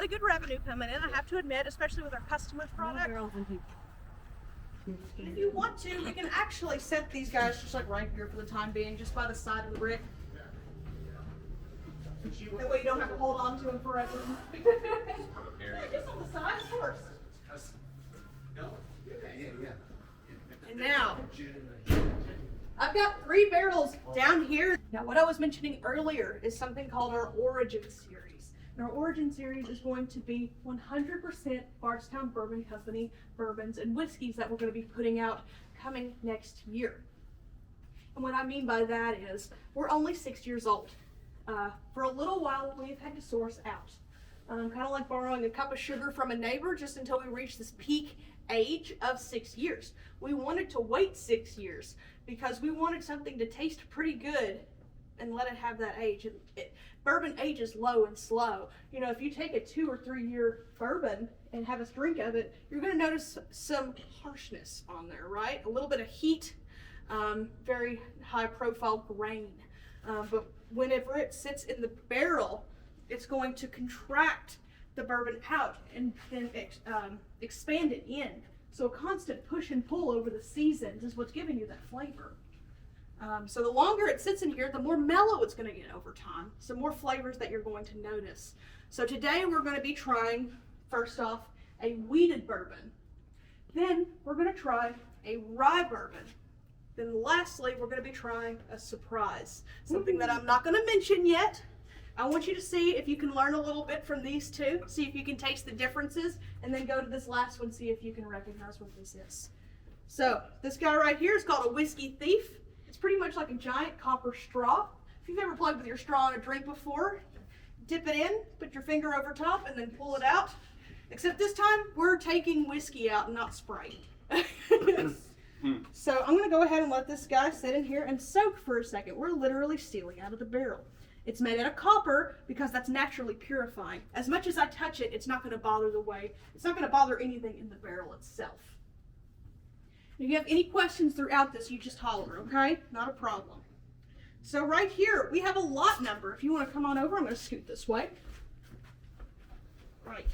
really good revenue coming in, I have to admit, especially with our customers product. If you want to, we can actually set these guys just like right here for the time being, just by the side of the brick. That way you don't have to hold on to them forever. Just on the side first. And now, I've got 3 barrels down here. Now, what I was mentioning earlier is something called our Origin Series. And our Origin Series is going to be 100% Bardstown Bourbon Company bourbons and whiskeys that we're going to be putting out coming next year. And what I mean by that is, we're only 6 years old. For a little while, we've had to source out. Kind of like borrowing a cup of sugar from a neighbor, just until we reach this peak age of 6 years. We wanted to wait 6 years because we wanted something to taste pretty good and let it have that age. Bourbon ages low and slow. You know, if you take a 2 or 3 year bourbon and have us drink of it, you're going to notice some harshness on there, right? A little bit of heat, very high profile grain. But whenever it sits in the barrel, it's going to contract the bourbon out and then expand it in. So a constant push and pull over the seasons is what's giving you that flavor. So the longer it sits in here, the more mellow it's going to get over time. Some more flavors that you're going to notice. So today we're going to be trying, first off, a wheated bourbon. Then we're going to try a rye bourbon. Then lastly, we're going to be trying a surprise. Something that I'm not going to mention yet. I want you to see if you can learn a little bit from these two, see if you can taste the differences, and then go to this last one, see if you can recognize what this is. So this guy right here is called a Whiskey Thief. It's pretty much like a giant copper straw. If you've ever played with your straw in a drink before, dip it in, put your finger over top, and then pull it out. Except this time, we're taking whiskey out and not Sprite. So I'm going to go ahead and let this guy sit in here and soak for a second. We're literally stealing out of the barrel. It's made out of copper because that's naturally purifying. As much as I touch it, it's not going to bother it's not going to bother anything in the barrel itself. If you have any questions throughout this, you just holler, okay? Not a problem. So right here, we have a lot number. If you want to come on over, I'm going to scoot this way. Right.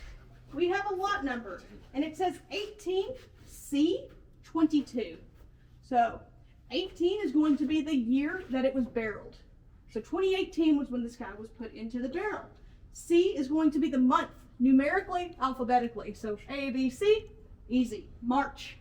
We have a lot number, and it says 18C22. So 18 is going to be the year that it was barreled. So 2018 was when this guy was put into the barrel. C is going to be the month, numerically, alphabetically. So A, B, C, easy. March.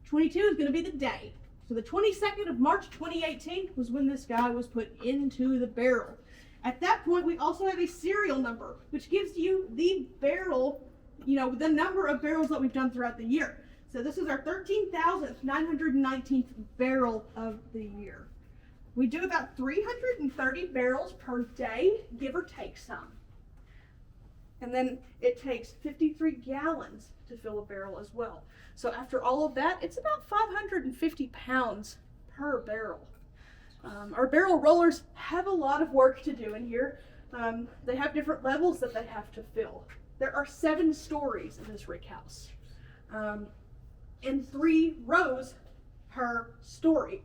22 is going to be the day. So the 22nd of March 2018 was when this guy was put into the barrel. At that point, we also have a serial number, which gives you the barrel, the number of barrels that we've done throughout the year. So this is our 13,919th barrel of the year. We do about 330 barrels per day, give or take some. And then it takes 53 gallons to fill a barrel as well. So after all of that, it's about 550 pounds per barrel. Our barrel rollers have a lot of work to do in here. They have different levels that they have to fill. There are 7 stories in this rick house, and 3 rows per story.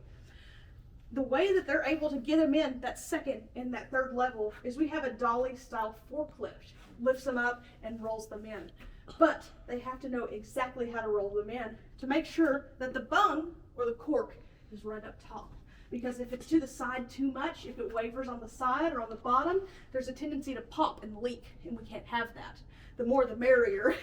The way that they're able to get them in that second and that third level is we have a dolly style forklift, lifts them up and rolls them in. But they have to know exactly how to roll them in to make sure that the bung or the cork is right up top. Because if it's to the side too much, if it wavers on the side or on the bottom, there's a tendency to pop and leak, and we can't have that. The more the merrier,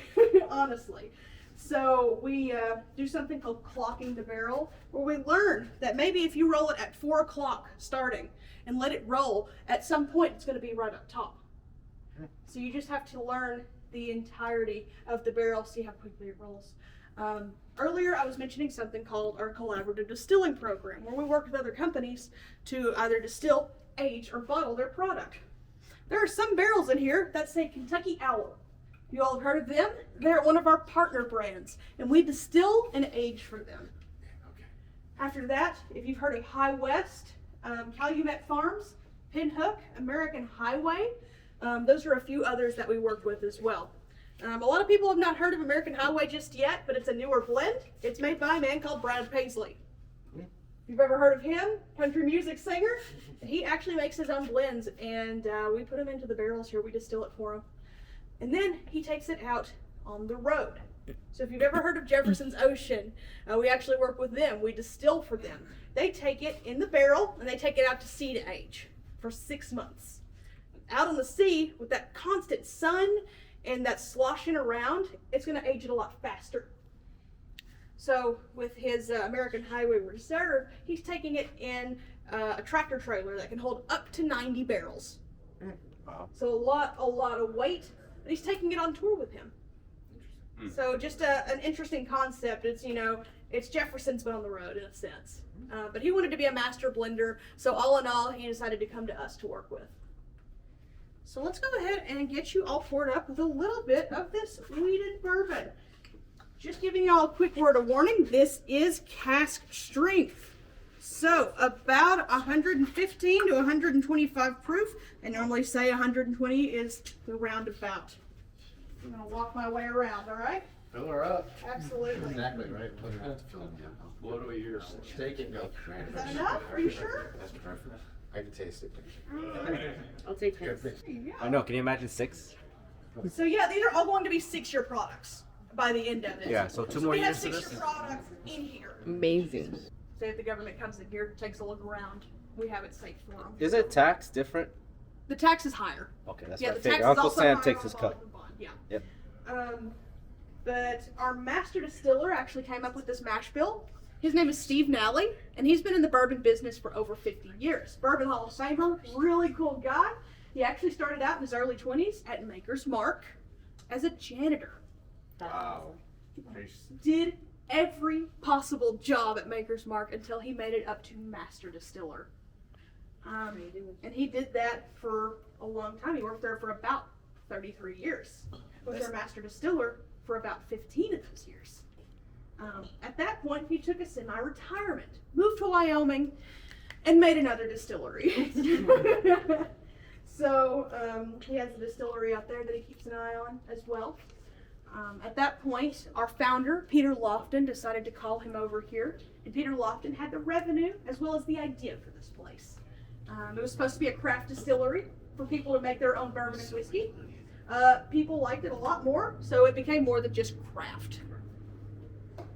honestly. So we do something called clocking the barrel, where we learn that maybe if you roll it at 4 o'clock starting and let it roll, at some point it's going to be right up top. So you just have to learn the entirety of the barrel, see how quickly it rolls. Earlier I was mentioning something called our collaborative distilling program, where we work with other companies to either distill, age, or bottle their product. There are some barrels in here that say Kentucky Owl. You all have heard of them? They're one of our partner brands, and we distill and age for them. Okay. After that, if you've heard of High West, Calumet Farms, Pinhook, American Highway, those are a few others that we work with as well. A lot of people have not heard of American Highway just yet, but it's a newer blend. It's made by a man called Brad Paisley. If you've ever heard of him, country music singer, he actually makes his own blends, and we put them into the barrels here. We distill it for him. And then he takes it out on the road. So if you've ever heard of Jefferson's Ocean, we actually work with them. We distill for them. They take it in the barrel and they take it out to sea to age for 6 months. Out on the sea with that constant sun and that sloshing around, it's going to age it a lot faster. So with his American Highway Reserve, he's taking it in a tractor trailer that can hold up to 90 barrels. Wow. So a lot of weight, and he's taking it on tour with him. So just an interesting concept. It's, you know, it's Jefferson's but on the road in a sense. But he wanted to be a master blender, so all in all, he decided to come to us to work with. So let's go ahead and get you all poured up with a little bit of this wheated bourbon. Just giving y'all a quick word of warning, this is cask strength. So about 115 to 125 proof. I normally say 120 is the roundabout. I'm gonna walk my way around, all right? Fill her up. Absolutely. Exactly right. What do we hear? Take it, go. Is that enough? Are you sure? That's perfect. I can taste it. I'll take 10. There you I go. know. Can you imagine 6? So yeah, these are all going to be 6-year products by the end of it. Yeah. So 2 more we have years to 6-year this. products in here. Amazing. Say if the government comes in here, takes a look around, we have it safe for them. Is it tax different? The tax is higher. Okay, that's Yeah, what the I tax figured. is Uncle also Sam higher takes on his the cut. bottom bond, yeah. Yep. But our master distiller actually came up with this mash bill. His name is Steve Nally, and he's been in the bourbon business for over 50 years. Bourbon Hall of Famer, really cool guy. He actually started out in his early 20s at Maker's Mark as a janitor. Wow. Did every possible job at Maker's Mark until he made it up to master distiller. And he did that for a long time. He worked there for about 33 years. Was their master distiller for about 15 of those years. At that point, he took a semi-retirement, moved to Wyoming, and made another distillery. So he has a distillery out there that he keeps an eye on as well. At that point, our founder, Peter Lofton, decided to call him over here. And Peter Lofton had the revenue as well as the idea for this place. It was supposed to be a craft distillery for people to make their own bourbon and whiskey. People liked it a lot more, so it became more than just craft.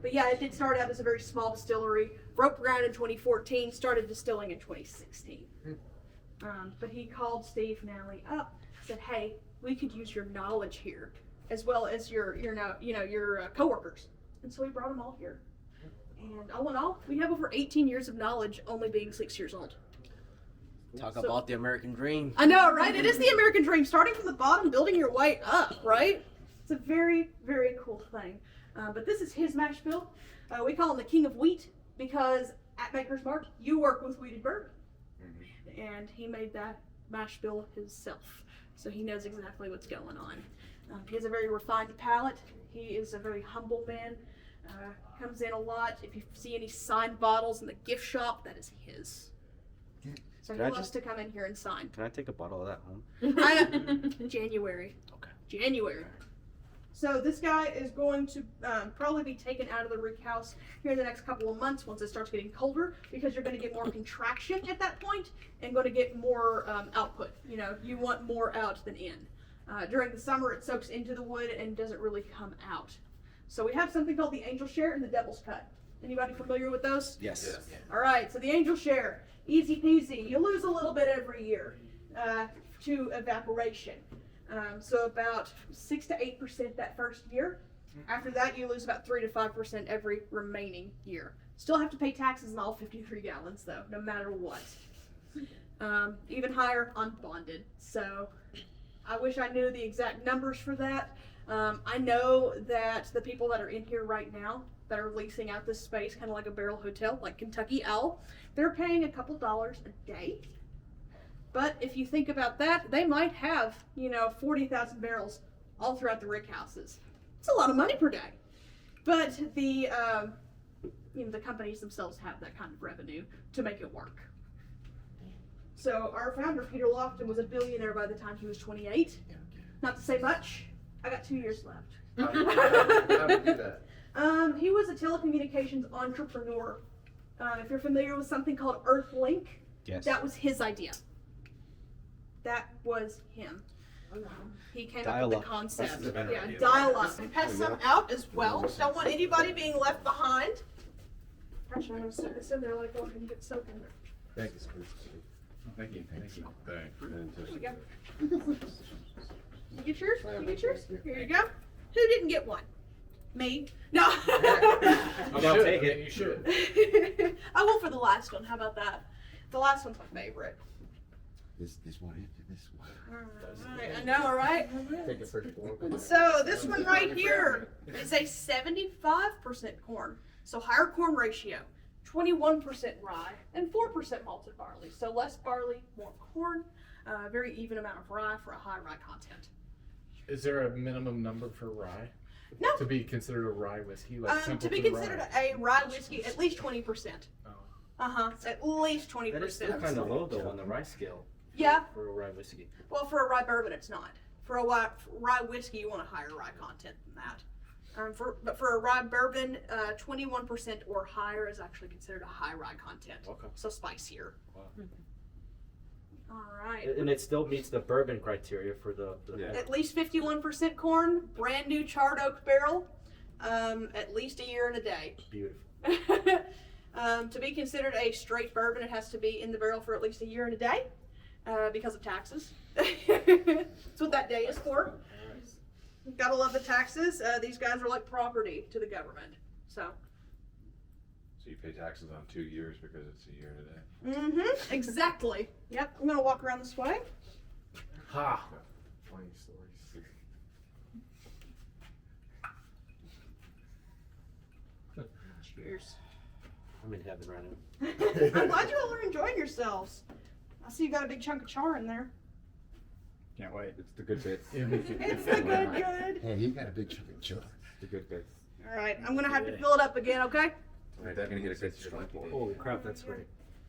But yeah, it did start out as a very small distillery, broke ground in 2014, started distilling in 2016. But he called Steve Nally up, said, "Hey, we could use your knowledge here, as well as your coworkers." And so we brought them all here. And all in all, we have over 18 years of knowledge, only being 6 years old. Talk about the American dream. I know, right? It is the American dream, starting from the bottom, building your way up, right? It's a very, very cool thing. But this is his mash bill. We call him the king of wheat because at Maker's Mark, you work with wheated bourbon. And he made that mash bill himself. So he knows exactly what's going on. He has a very refined palate. He is a very humble man. Comes in a lot. If you see any signed bottles in the gift shop, that is his. So he Can I loves just- to come in here and sign. Can I take a bottle of that home? January. Okay. January. So this guy is going to probably be taken out of the rick house here in the next couple of months once it starts getting colder, because you're going to get more contraction at that point and going to get more output. You know, you want more out than in. During the summer, it soaks into the wood and doesn't really come out. So we have something called the Angel Share and the Devil's Cut. Anybody familiar with those? Yes. All right, so the Angel Share, easy peasy. You lose a little bit every year to evaporation. So about 6 to 8% that first year. After that, you lose about 3 to 5% every remaining year. Still have to pay taxes on all 53 gallons though, no matter what. Even higher on bonded. So I wish I knew the exact numbers for that. I know that the people that are in here right now that are leasing out this space, kind of like a barrel hotel, like Kentucky Owl, they're paying a couple dollars a day. But if you think about that, they might have, 40,000 barrels all throughout the rick houses. It's a lot of money per day. But the companies themselves have that kind of revenue to make it work. So our founder, Peter Lofton, was a billionaire by the time he was 28. Not to say much. I got 2 years left. How did you do that? He was a telecommunications entrepreneur. If you're familiar with something called Earthlink, Yes. that was his idea. That was him. He came up Dial with up. the concept. That's a better Yeah, idea. dial up. And pass some out as well. Don't want anybody being left behind. Actually, I'm gonna set this in there like I can get soaked in there. Thank you, Thank you. Thank you. There we go. You get yours? You get yours? Here you go. Who didn't get one? Me? No. I'll take it. You should. I will for the last one. How about that? The last one's my favorite. This one, this one. Alright, I know, right? Take it first. So this one right here is a 75% corn. So higher corn ratio, 21% rye, and 4% malted barley. So less barley, more corn, very even amount of rye for a high rye content. Is there a minimum number for rye? No. To be considered a rye whiskey? Like To be Templeton considered rye? a rye whiskey, at least 20%. Oh. At least 20%. That is still kind of low though on the rye scale. Yeah, For a rye whiskey. well, for a rye bourbon, it's not. For a rye whiskey, you want a higher rye content than that. But for a rye bourbon, 21% or higher is actually considered a high rye content. Okay. So spicier. Wow. All right. And it still meets the bourbon criteria for the Yeah. At least 51% corn, brand new charred oak barrel, at least a year and a day. beautiful. To be considered a straight bourbon, it has to be in the barrel for at least a year and a day because of taxes. That's what that day is for. Gotta love the taxes. These guys are like property to the government. So. So you pay taxes on 2 years because it's a year and a day. Mm-hmm. Exactly. Yep. I'm gonna walk around this way. Ha! Funny stories. Cheers. I'm in heaven right now. I'm glad you all are enjoying yourselves. I see you got a big chunk of char in there. Can't wait. It's the good bits. It's the good. Hey, you got a big chunk of joy. The good bits. All right. I'm gonna have to fill it up again. Okay. Right, they're gonna get a good strike. Holy crap, that's great.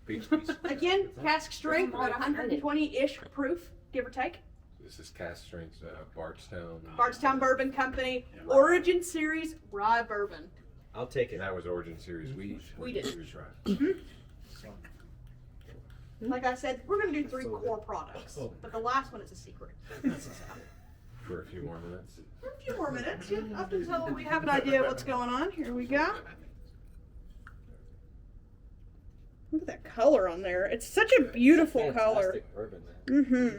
Beach piece. Again, cask strength at 120-ish proof, give or take. This is cast strength, Bardstown. Bardstown Bourbon Company, Origin Series Rye Bourbon. I'll take it. And that was Origin Series wheat. We Origin did. Series rye. Like I said, we're gonna do 3 core products, but the last one is a secret. For a few more minutes. For a few more minutes, yeah, up until we have an idea of what's going on. Here we go. Look at that color on there. It's such a beautiful color. Fantastic bourbon, man. Mm-hmm.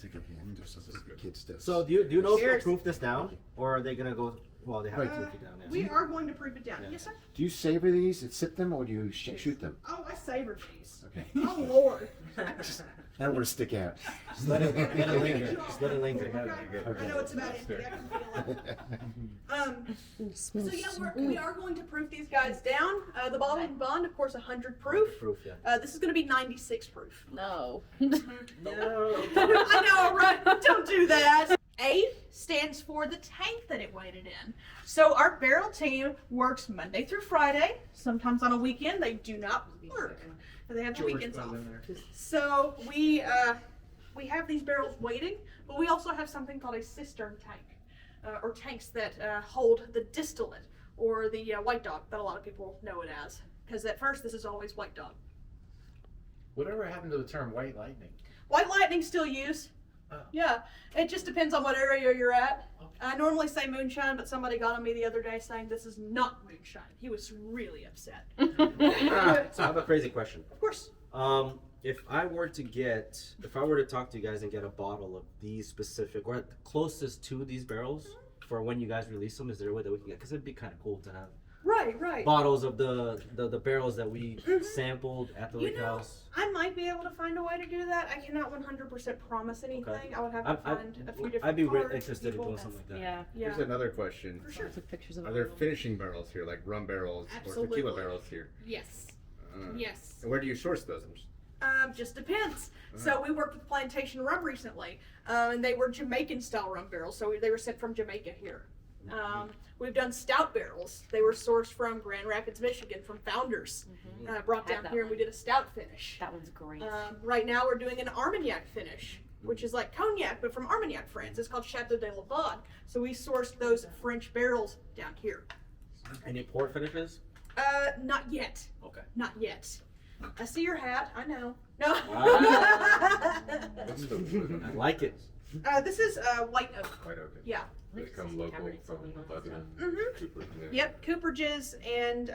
Take a hand, just some kid stuff. So do you know if they'll Cheers. proof this down, or are they gonna go? Well, they have to proof it down. Yeah. We are going to proof it down. Yeah. Yes, sir. Do you savor these and sip them, or do you shoot them? Oh, I savor these. Okay. Oh, Lord. I don't want to stick out. Just let it linger. Just let it linger. I know it's about empty. I can feel it. So yeah, we are going to proof these guys down. The bottle and bond, of course, 100 proof. Proof, yeah. This is going to be 96 proof. No. No. I know, right? Don't do that. A stands for the tank that it weighed in. So our barrel team works Monday through Friday. Sometimes on a weekend they do not work. They have the weekends off. So we have these barrels waiting, but we also have something called a cistern tank, or tanks that hold the distillate or the white dog that a lot of people know it as. Because at first this is always white dog. Whatever happened to the term white lightning? White lightning still used. Oh. Yeah, it just depends on what area you're at. I normally say moonshine, but somebody got on me the other day saying this is not moonshine. He was really upset. So I have a crazy question. Of course. If I were to talk to you guys and get a bottle of these specific, or closest to these barrels, for when you guys release them, is there a way that we can get? Because it'd be kind of cool to have Right. bottles of the barrels that we sampled at the You lake know, house. I might be able to find a way to do that. I cannot 100% promise anything. Okay. I would have to find a few different I'd be cards, interested in people. doing something like that. Yeah. Yeah, Here's another question. for sure. Took pictures of Are there it. finishing barrels here, like rum barrels or Absolutely. tequila barrels here? Yes. Uh, Yes. And where do you source those? Just depends. So we worked with Plantation Rum recently, and they were Jamaican style rum barrels. So they were sent from Jamaica here. We've done stout barrels. They were sourced from Grand Rapids, Michigan, from Founders. Brought Had down that here, and we one. did a stout finish. That one's great. Right now, we're doing an Armagnac finish, which is like cognac, but from Armagnac, France. It's called Chateau de Lavande. So we sourced those French barrels down here. Any port finishes? Not yet. Okay. Not yet. I see your hat. I know. No. I like it. This is white oak. White oak. Yeah. They come local from Lebanon, Mhm. Cooper. Yeah. Yep, Cooperage and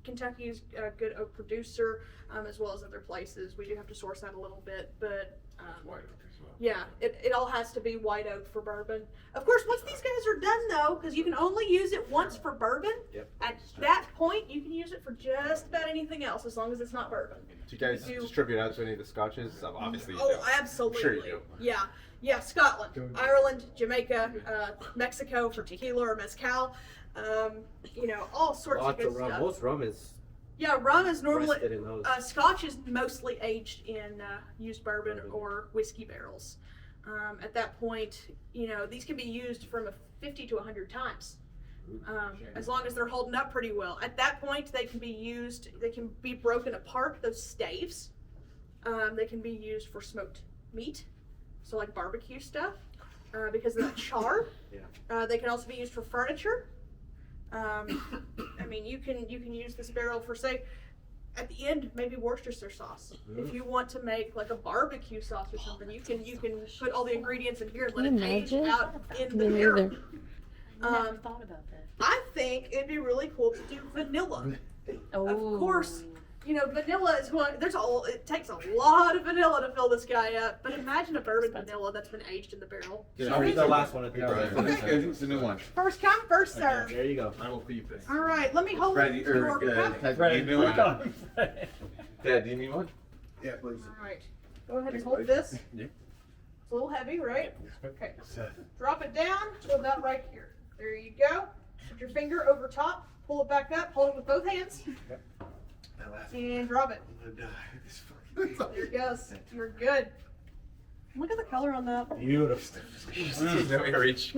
Kentucky is a good oak producer, as well as other places. We do have to source that a little bit, but White oak as well. yeah, it all has to be white oak for bourbon. Of course, once these guys are done though, because you can only use it once for bourbon, Yep. at that point you can use it for just about anything else as long as it's not bourbon. Do you guys Do- distribute out to any of the scotches? Obviously you Oh, do. absolutely. Sure you do. Yeah. Yeah, Scotland, Ireland, Jamaica, Mexico for tequila or mezcal. You know, all sorts of Lots good of rum. stuff. Most rum is Yeah, rum is normally rested in those. Scotch is mostly aged in used bourbon or whiskey barrels. At that point, you know, these can be used from 50 to 100 times. As long as they're holding up pretty well. At that point, they can be used, they can be broken apart, those staves. They can be used for smoked meat, so like barbecue stuff, because of the char. Yeah. They can also be used for furniture. I mean, you can use this barrel for, say, at the end, maybe Worcestershire sauce. If you want to make like a barbecue sauce or something, you can put all the ingredients in here and let Can it you age imagine? out in the Me barrel. neither. Um, thought about that. I think it'd be really cool to do vanilla. Oh. Of course, you know, vanilla is going. It takes a lot of vanilla to fill this guy up. But imagine a bourbon vanilla that's been aged in the barrel. I'll read the last one at the Okay, it's a new one. First come, first serve. There you go. I will feed this. All right, let me hold Ready, your cup. Dad, you need one? Dad, do you need one? Yeah, please. All right, go ahead and hold this. Yeah. It's a little heavy, right? Okay. Drop it down to about right here. There you go. Put your finger over top. Pull it back up. Hold it with both hands. And drop it. There it goes. You're good. Look at the color on that. Beautiful. No air reach.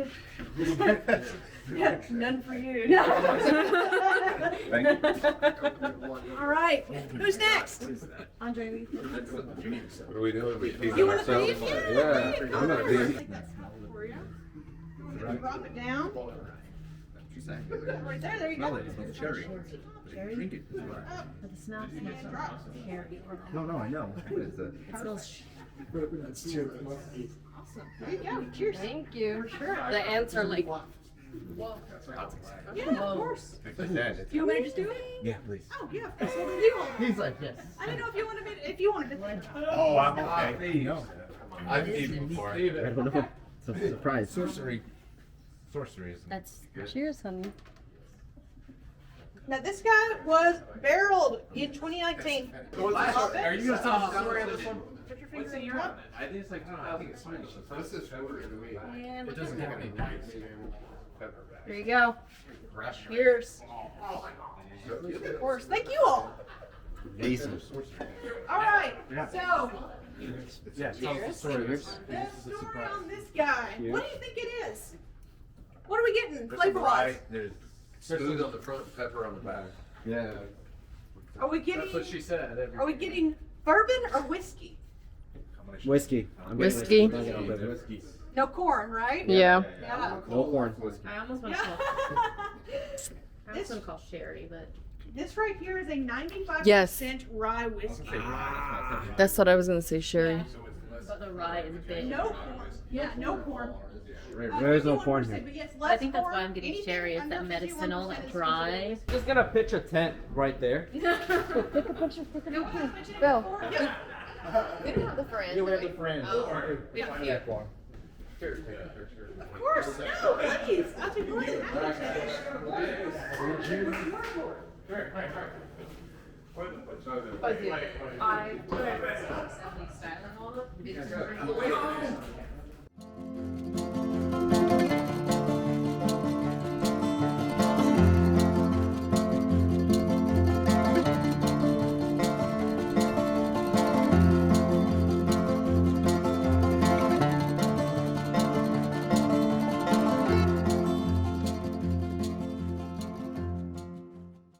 None for you. Thank you. All right. Who's next? Andre. What are we doing? We feeding You want to ourselves? feed? Yeah. I'm not feeding. For you. Drop it down. Right there. There you go. Cherry. Drink it. But the snap smells like cherry or No, I know. What is that? it smells. That's cherry. Awesome. There you go. Cheers. Thank you. For sure. The ants are like. Yeah, of course. Dad, You want me to just do it? Yeah, please. Oh, yeah. Of course. What do you want? He's like, yes. I didn't know if you wanted me to, if you wanted to. Oh, I'm okay. No. I've eaten before. I don't know. It's a surprise. Sorcery. Sorcery is That's cheers, honey. Now this guy was barreled in 2019. Are you gonna tell the story of this one? Put your finger in your mouth. I think it's like 2020. This is And It doesn't have any nice. There you go. cheers. Of course. Thank you all. Amazing. All right. So Yeah, tell us the story. the story on this guy. What do you think it is? What are we getting flavor-wise? There's smooth on the front, pepper on the back. Yeah. Are we That's what getting? she said. Are we getting bourbon or whiskey? Whiskey. Whiskey. Whiskey. No corn, right? Yeah. Yeah. No corn. I almost want to call. I almost want to call sherry, but This right here is a 95% Yes. rye whiskey. that's what I was gonna say, sherry. But the rye is big. No corn. Yeah, no corn. There is no corn here. But yes, I less think that's corn. why I'm getting Anything sherry. It's under that medicinal, 51% that is dry. Just gonna pitch a tent right there. Bill. Yeah. We don't have the fridge. We have the friends. We have a few. Of course. Please. I'll be more than happy. I put a styling on it.